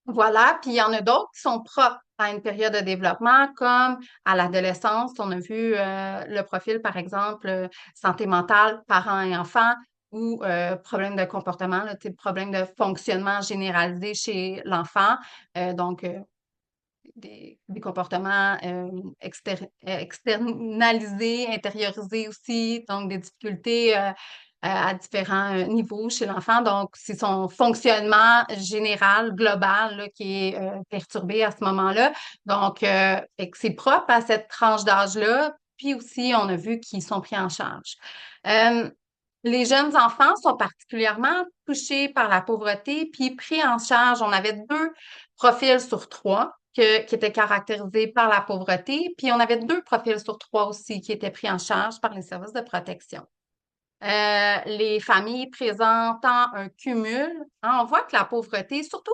voilà, puis il y en a d'autres qui sont propres à une période de développement, comme à l'adolescence. On a vu le profil, par exemple, santé mentale, parents et enfants, ou problème de comportement, là, problème de fonctionnement généralisé chez l'enfant. Donc, des comportements externalisés, intériorisés aussi, donc des difficultés à différents niveaux chez l'enfant. Donc, c'est son fonctionnement général, global, là, qui est perturbé à ce moment-là. Donc, fait que c'est propre à cette tranche d'âge-là. Puis aussi, on a vu qu'ils sont pris en charge. Euh, les jeunes enfants sont particulièrement touchés par la pauvreté, puis pris en charge. On avait deux profils sur trois qui étaient caractérisés par la pauvreté, puis on avait deux profils sur trois aussi qui étaient pris en charge par les services de protection. Les familles présentant un cumul, hein, on voit que la pauvreté, surtout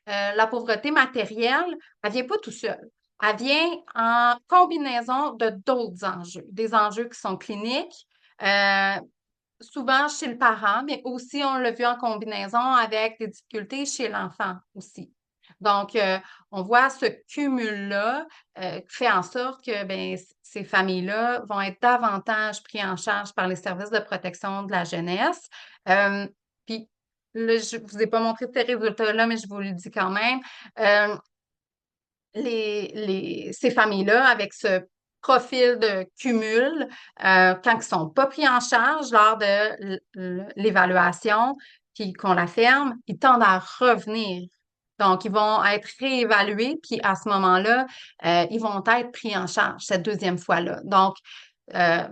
la pauvreté matérielle, elle vient pas tout seul. Elle vient en combinaison de d'autres enjeux, des enjeux qui sont cliniques, euh, souvent chez le parent, mais aussi on l'a vu en combinaison avec des difficultés chez l'enfant aussi. Donc, on voit ce cumul-là qui fait en sorte que ben, ces familles-là vont être davantage pris en charge par les services de protection de la jeunesse. Euh, Puis, là, je ne vous ai pas montré ces résultats-là, mais je vous le dis quand même. Euh, ces familles-là, avec ce profil de cumul, quand ils ne sont pas pris en charge lors de l'évaluation, puis qu'on la ferme, ils tendent à revenir. Donc, ils vont être réévalués, puis à ce moment-là, ils vont être pris en charge cette deuxième fois-là. Euh,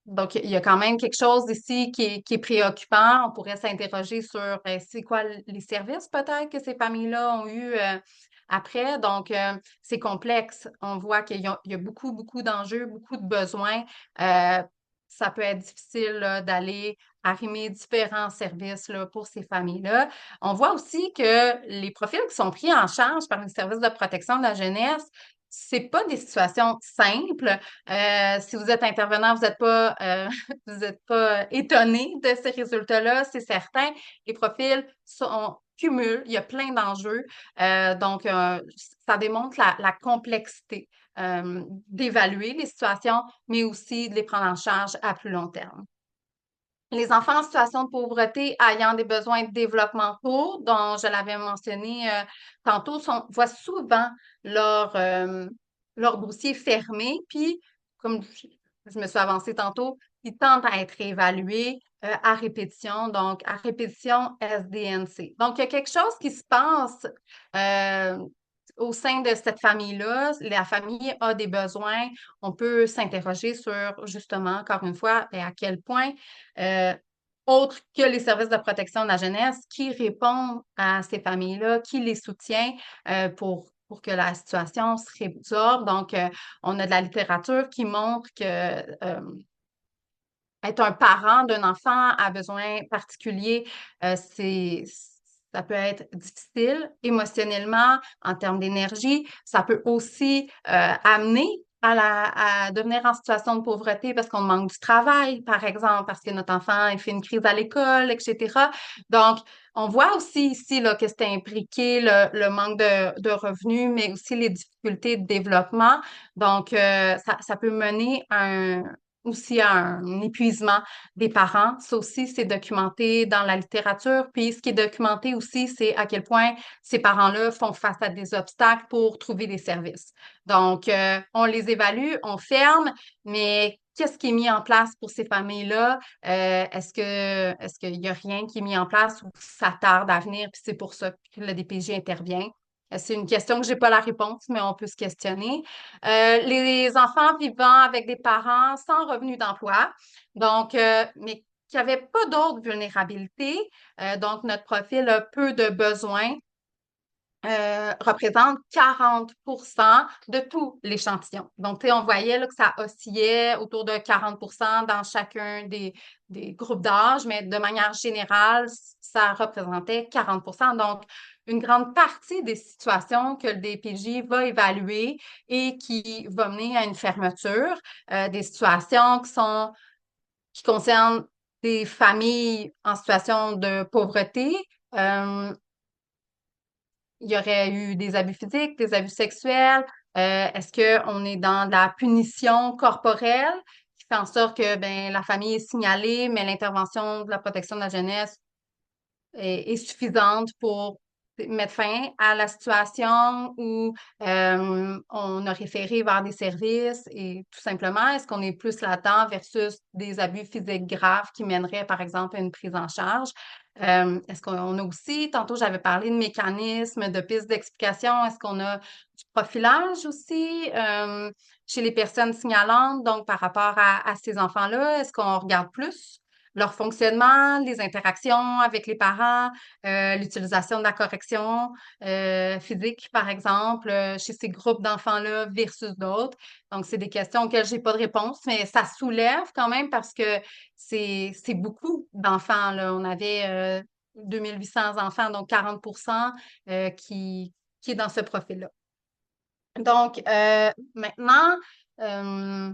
donc, il y a quand même quelque chose ici qui est préoccupant. On pourrait s'interroger sur c'est quoi les services peut-être que ces familles-là ont eu après. Donc, c'est complexe. On voit qu'il y a beaucoup, beaucoup d'enjeux, beaucoup de besoins. Euh, ça peut être difficile là, d'aller arrimer différents services là, pour ces familles-là. On voit aussi que les profils qui sont pris en charge par les services de protection de la jeunesse, c'est pas des situations simples. Si vous êtes intervenant, vous n'êtes pas, vous êtes pas étonné de ces résultats-là, c'est certain. Les profils sont cumulent, il y a plein d'enjeux. Donc, ça démontre la complexité d'évaluer les situations, mais aussi de les prendre en charge à plus long terme. Les enfants en situation de pauvreté ayant des besoins développementaux, dont je l'avais mentionné tantôt, voient souvent leur, euh, leur dossier fermé, puis, comme je me suis avancée tantôt, ils tentent à être évalués à répétition, donc à répétition SDNC. Donc, il y a quelque chose qui se passe euh, au sein de cette famille-là. La famille a des besoins. On peut s'interroger sur, justement, encore une fois, à quel point euh, autres que les services de protection de la jeunesse qui répondent à ces familles-là, qui les soutient pour que la situation se résorbe. Donc, on a de la littérature qui montre que être un parent d'un enfant à besoin particulier, ça peut être difficile émotionnellement, en termes d'énergie. Ça peut aussi amener à devenir en situation de pauvreté parce qu'on manque du travail, par exemple, parce que notre enfant il fait une crise à l'école, etc. Donc, on voit aussi ici là, que c'est impliqué le manque de revenus, mais aussi les difficultés de développement. Donc, ça peut mener aussi à un épuisement des parents. Ça aussi, c'est documenté dans la littérature. Puis, ce qui est documenté aussi, c'est à quel point ces parents-là font face à des obstacles pour trouver des services. Donc, on les évalue, on ferme, mais qu'est-ce qui est mis en place pour ces familles-là? Est-ce qu'il n'y a rien qui est mis en place ou ça tarde à venir, puis c'est pour ça que le DPJ intervient? C'est une question que j'ai pas la réponse, mais on peut se questionner. Les enfants vivant avec des parents sans revenu d'emploi, donc, mais qui n'avaient pas d'autres vulnérabilités. Donc, notre profil a peu de besoins représente 40 de tout l'échantillon. Donc, tu sais, on voyait là, que ça oscillait autour de 40 dans chacun des groupes d'âge, mais de manière générale, ça représentait 40 Donc, une grande partie des situations que le DPJ va évaluer et qui va mener à une fermeture, des situations qui concernent des familles en situation de pauvreté, euh, il y aurait eu des abus physiques, des abus sexuels. Est-ce qu'on est dans de la punition corporelle qui fait en sorte que ben, la famille est signalée, mais l'intervention de la protection de la jeunesse est suffisante pour mettre fin à la situation ou on a référé vers des services et tout simplement, est-ce qu'on est plus là-dedans versus des abus physiques graves qui mèneraient, par exemple, à une prise en charge? Est-ce qu'on a aussi, tantôt j'avais parlé de mécanismes, de pistes d'explication, est-ce qu'on a du profilage aussi chez les personnes signalantes, donc par rapport à ces enfants-là, est-ce qu'on regarde plus leur fonctionnement, les interactions avec les parents, l'utilisation de la correction physique, par exemple, chez ces groupes d'enfants-là versus d'autres. Donc, c'est des questions auxquelles j'ai pas de réponse, mais ça soulève quand même parce que c'est beaucoup d'enfants, là. On avait 2800 enfants, donc 40 qui est dans ce profil-là. Donc, maintenant, euh,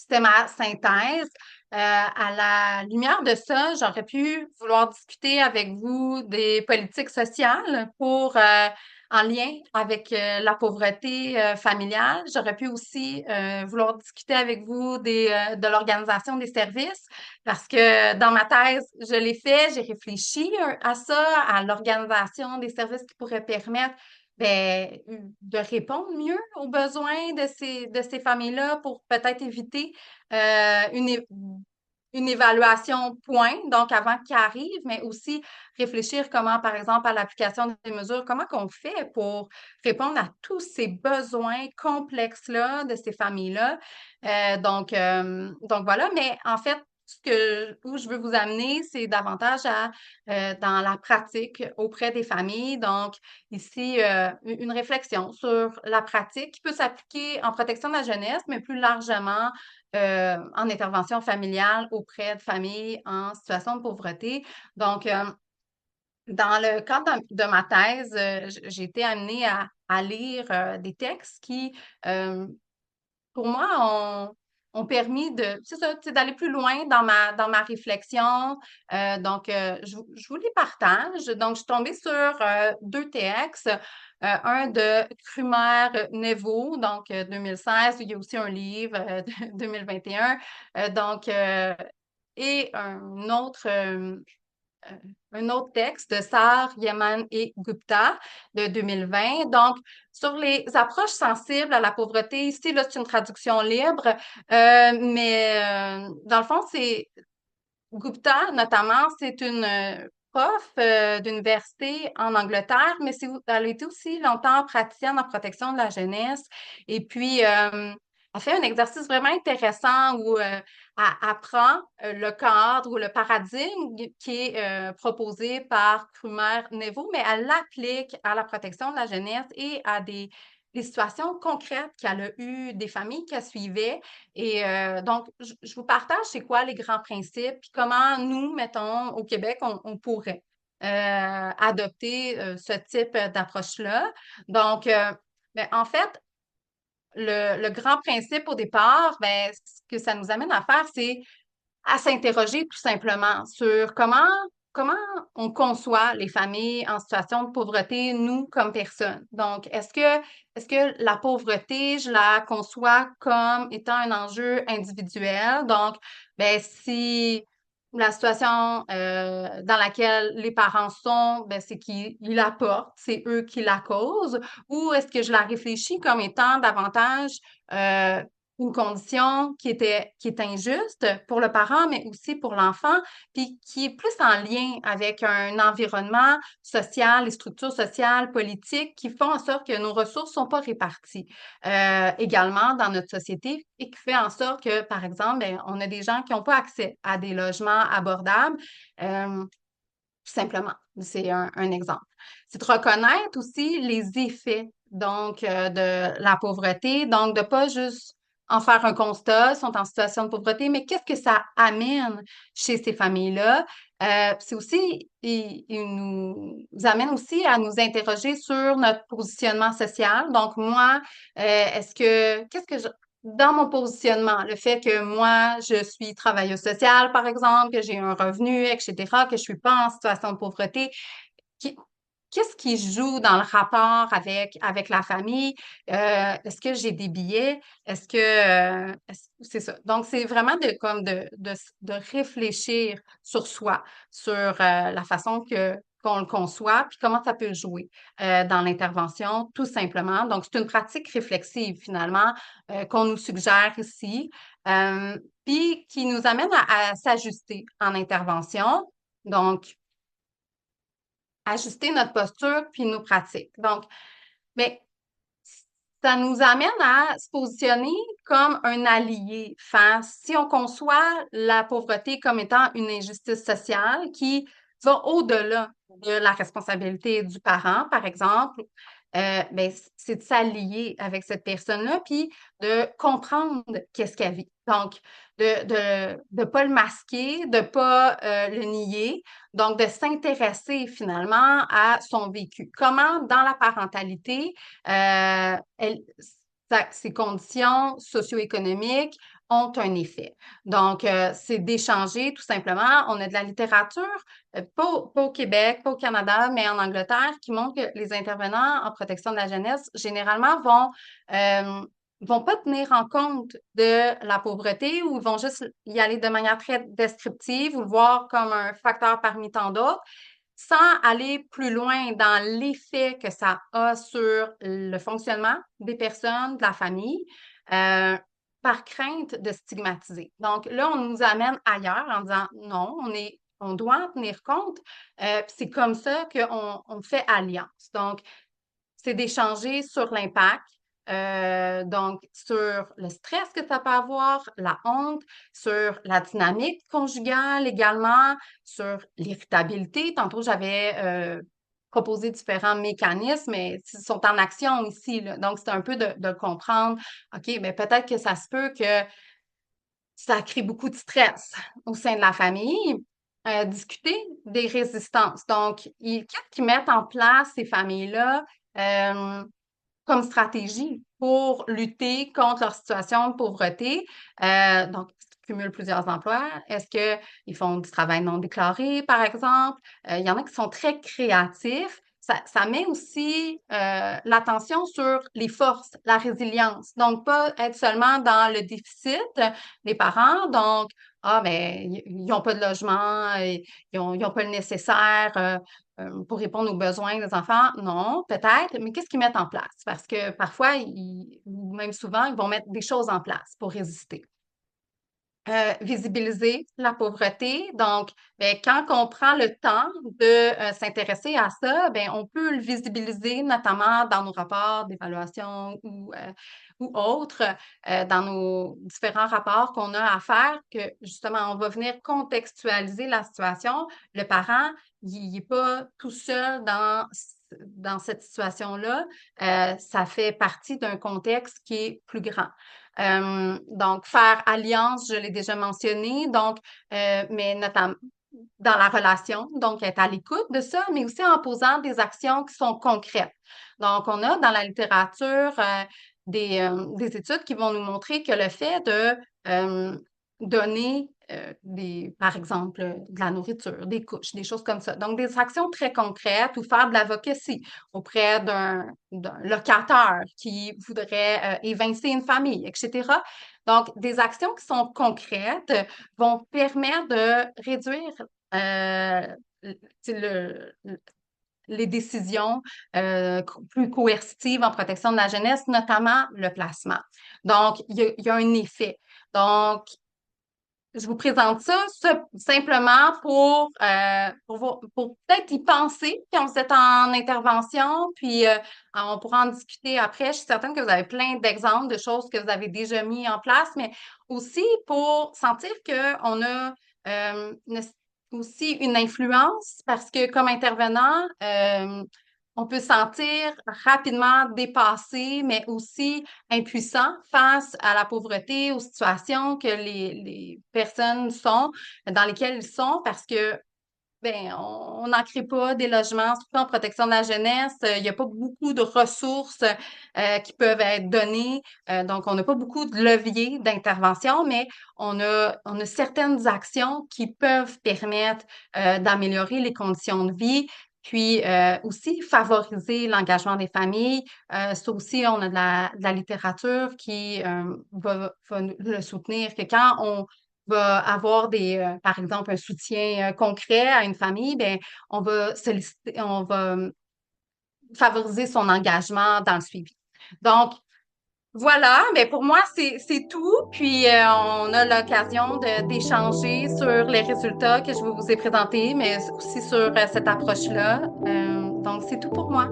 c'était ma synthèse. À la lumière de ça, j'aurais pu vouloir discuter avec vous des politiques sociales en lien avec la pauvreté familiale. J'aurais pu aussi vouloir discuter avec vous de l'organisation des services parce que dans ma thèse, je l'ai fait, j'ai réfléchi à ça, à l'organisation des services qui pourraient permettre ben, de répondre mieux aux besoins de ces familles-là pour peut-être éviter euh, une, é- une évaluation point, donc avant qu'il arrive, mais aussi réfléchir comment, par exemple, à l'application des mesures, comment qu'on fait pour répondre à tous ces besoins complexes-là de ces familles-là. Donc voilà, mais en fait, où je veux vous amener, c'est davantage dans la pratique auprès des familles. Donc, ici, une réflexion sur la pratique qui peut s'appliquer en protection de la jeunesse, mais plus largement en intervention familiale auprès de familles en situation de pauvreté. Donc, dans le cadre de ma thèse, j'ai été amenée à lire des textes qui, euh, pour moi, ont permis c'est ça, tu sais, d'aller plus loin dans ma réflexion. Je vous les partage. Donc, je suis tombée sur deux textes. Un de Krumer-Nevo, donc 2016. Il y a aussi un livre de 2021. Et euh, un autre texte de Sar, Yeman et Gupta de 2020. Donc, sur les approches sensibles à la pauvreté, ici, là, c'est une traduction libre, dans le fond, c'est Gupta, notamment, c'est une prof d'université en Angleterre, mais elle a été aussi longtemps praticienne en protection de la jeunesse. Et puis, elle fait un exercice vraiment intéressant où elle apprend le cadre ou le paradigme qui est proposé par Krumer-Nevo, mais elle l'applique à la protection de la jeunesse et à des situations concrètes qu'elle a eues, des familles qu'elle suivait. Et donc, je vous partage c'est quoi les grands principes, puis comment nous, mettons, au Québec, on pourrait adopter ce type d'approche-là. Donc, en fait, le grand principe au départ, ce que ça nous amène à faire, c'est à s'interroger tout simplement sur comment on conçoit les familles en situation de pauvreté, nous, comme personnes. Donc, est-ce que la pauvreté, je la conçois comme étant un enjeu individuel? Donc, si la situation dans laquelle les parents sont, c'est qu'ils la portent, c'est eux qui la causent, ou est-ce que je la réfléchis comme étant davantage euh, une condition qui est injuste pour le parent, mais aussi pour l'enfant, puis qui est plus en lien avec un environnement social, les structures sociales, politiques qui font en sorte que nos ressources sont pas réparties également dans notre société et qui fait en sorte que, par exemple, on a des gens qui n'ont pas accès à des logements abordables. Tout simplement, c'est un exemple. C'est de reconnaître aussi les effets donc de la pauvreté, donc de pas juste en faire un constat, ils sont en situation de pauvreté, mais qu'est-ce que ça amène chez ces familles-là? C'est aussi, il nous amène aussi à nous interroger sur notre positionnement social. Donc, moi, qu'est-ce que dans mon positionnement, le fait que moi, je suis travailleuse sociale, par exemple, que j'ai un revenu, etc., que je suis pas en situation de pauvreté, qui- qu'est-ce qui joue dans le rapport avec la famille? Est-ce que j'ai des billets? C'est ça. Donc, c'est vraiment de réfléchir sur soi, sur la façon qu'on le conçoit, puis comment ça peut jouer dans l'intervention, tout simplement. Donc, c'est une pratique réflexive, finalement, qu'on nous suggère ici, euh, puis qui nous amène à s'ajuster en intervention. Donc, ajuster notre posture puis nos pratiques. Donc, mais ça nous amène à se positionner comme un allié face, si on conçoit la pauvreté comme étant une injustice sociale qui va au-delà de la responsabilité du parent, par exemple, c'est de s'allier avec cette personne-là, puis de comprendre qu'est-ce qu'elle vit. Donc, de pas le masquer, de pas le nier, donc de s'intéresser finalement à son vécu. Comment, dans la parentalité, ces conditions socio-économiques ont un effet. Donc, c'est d'échanger tout simplement. On a de la littérature, pas au Québec, pas au Canada, mais en Angleterre, qui montre que les intervenants en protection de la jeunesse, généralement, vont pas tenir en compte de la pauvreté ou ils vont juste y aller de manière très descriptive ou le voir comme un facteur parmi tant d'autres sans aller plus loin dans l'effet que ça a sur le fonctionnement des personnes, de la famille, euh, par crainte de stigmatiser. Donc là, on nous amène ailleurs en disant non, on doit en tenir compte. C'est comme ça qu'on fait alliance. Donc, c'est d'échanger sur l'impact, Donc, sur le stress que ça peut avoir, la honte, sur la dynamique conjugale également, sur l'irritabilité. Tantôt, j'avais proposé différents mécanismes, mais ils sont en action ici, là. Donc, c'est un peu de comprendre, OK, mais peut-être que ça se peut que ça crée beaucoup de stress au sein de la famille. Discuter des résistances. Donc, qu'est-ce qu'ils mettent en place, ces familles-là, comme stratégie pour lutter contre leur situation de pauvreté? Donc, est-ce qu'ils cumulent plusieurs emplois? Est-ce qu'ils font du travail non déclaré, par exemple? Il y en a qui sont très créatifs. Ça met aussi l'attention sur les forces, la résilience. Donc, pas être seulement dans le déficit des parents. Donc, ah, mais ils n'ont pas de logement, ils ont pas le nécessaire pour répondre aux besoins des enfants. Non, peut-être, mais qu'est-ce qu'ils mettent en place? Parce que parfois, ou même souvent, ils vont mettre des choses en place pour résister. Visibiliser la pauvreté. Donc, ben, quand on prend le temps de s'intéresser à ça, ben, on peut le visibiliser, notamment dans nos rapports d'évaluation ou autres, dans nos différents rapports qu'on a à faire, que justement, on va venir contextualiser la situation. Le parent, il n'est pas tout seul dans cette situation-là. Ça fait partie d'un contexte qui est plus grand. Donc, faire alliance, je l'ai déjà mentionné, donc, mais notamment dans la relation, donc être à l'écoute de ça, mais aussi en posant des actions qui sont concrètes. Donc, on a dans la littérature des études qui vont nous montrer que le fait de donner par exemple, de la nourriture, des couches, des choses comme ça. Donc, des actions très concrètes ou faire de l'advocacy auprès d'un locataire qui voudrait évincer une famille, etc. Donc, des actions qui sont concrètes vont permettre de réduire euh, le- les décisions plus coercitives en protection de la jeunesse, notamment le placement. Donc, il y a un effet. Donc, je vous présente ça simplement pour peut-être y penser quand vous êtes en intervention, puis on pourra en discuter après. Je suis certaine que vous avez plein d'exemples de choses que vous avez déjà mis en place, mais aussi pour sentir qu'on a aussi une influence parce que comme intervenant, on peut se sentir rapidement dépassé, mais aussi impuissant face à la pauvreté, aux situations que les personnes sont, dans lesquelles ils sont, parce que ben, on n'en crée pas des logements, surtout en protection de la jeunesse. Il n'y a pas beaucoup de ressources qui peuvent être données. Donc, on n'a pas beaucoup de leviers d'intervention, mais on a certaines actions qui peuvent permettre d'améliorer les conditions de vie, puis aussi favoriser l'engagement des familles. Ça aussi, on a de la littérature qui va le soutenir, que quand on va avoir par exemple, un soutien concret à une famille, ben, on va solliciter, on va favoriser son engagement dans le suivi. Donc, voilà, mais pour moi, c'est tout. Puis, on a l'occasion d'échanger sur les résultats que je vous ai présentés, mais aussi sur cette approche-là. Donc, c'est tout pour moi.